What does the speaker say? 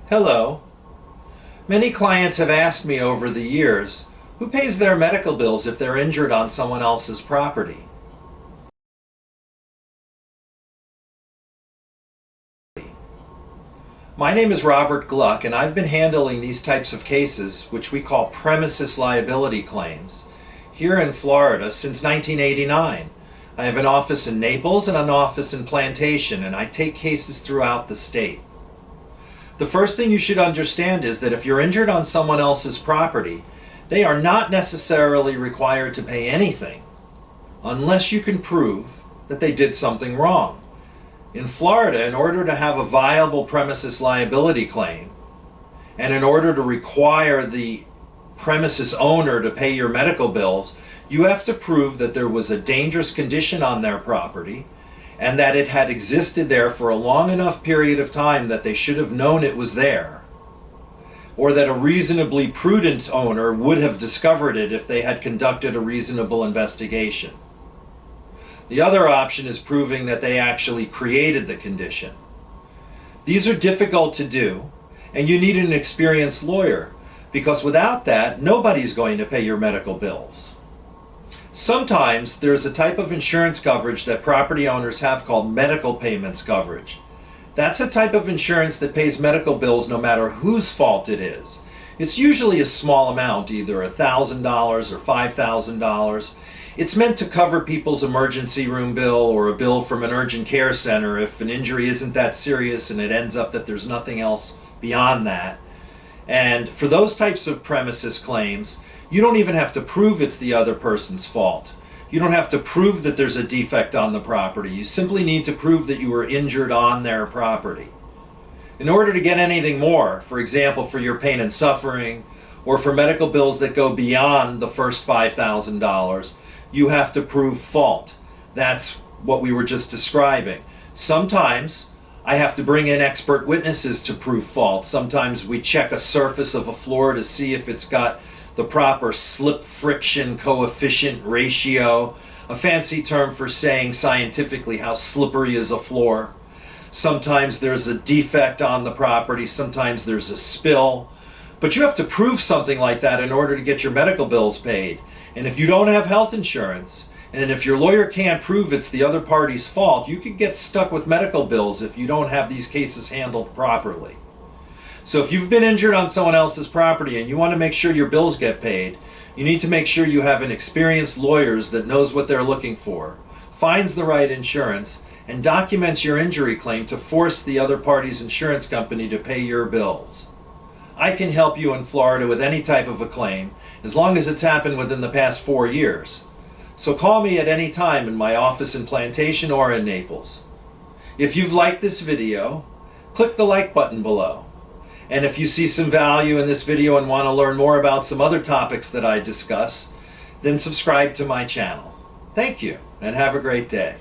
Hello. Many clients have asked me over the years, who pays their medical bills if they're injured on someone else's property? My name is Robert Gluck, and I've been handling these types of cases, which we call premises liability claims, here in Florida since 1989. I have an office in Naples and an office in Plantation, and I take cases throughout the state. The first thing you should understand is that if you're injured on someone else's property, they are not necessarily required to pay anything unless you can prove that they did something wrong. In Florida, in order to have a viable premises liability claim, and in order to require the premises owner to pay your medical bills, you have to prove that there was a dangerous condition on their property and that it had existed there for a long enough period of time that they should have known it was there, or that a reasonably prudent owner would have discovered it if they had conducted a reasonable investigation. The other option is proving that they actually created the condition. These are difficult to do, and you need an experienced lawyer, because without that, nobody's going to pay your medical bills. Sometimes there's a type of insurance coverage that property owners have called medical payments coverage. That's a type of insurance that pays medical bills no matter whose fault it is. It's usually a small amount, either $1,000 or $5,000. It's meant to cover people's emergency room bill or a bill from an urgent care center if an injury isn't that serious and it ends up that there's nothing else beyond that. And for those types of premises claims, you don't even have to prove it's the other person's fault. You don't have to prove that there's a defect on the property. You simply need to prove that you were injured on their property. In order to get anything more, for example, for your pain and suffering, or for medical bills that go beyond the first $5,000, you have to prove fault. That's what we were just describing. Sometimes I have to bring in expert witnesses to prove fault. Sometimes we check a surface of a floor to see if it's got the proper slip friction coefficient ratio, a fancy term for saying scientifically how slippery is a floor. Sometimes there's a defect on the property, sometimes there's a spill. But you have to prove something like that in order to get your medical bills paid. And if you don't have health insurance, and if your lawyer can't prove it's the other party's fault, you could get stuck with medical bills if you don't have these cases handled properly. So if you've been injured on someone else's property and you want to make sure your bills get paid, you need to make sure you have an experienced lawyer that knows what they're looking for, finds the right insurance, and documents your injury claim to force the other party's insurance company to pay your bills. I can help you in Florida with any type of a claim, as long as it's happened within the past 4 years. So call me at any time in my office in Plantation or in Naples. If you've liked this video, click the like button below. And if you see some value in this video and want to learn more about some other topics that I discuss, then subscribe to my channel. Thank you, and have a great day.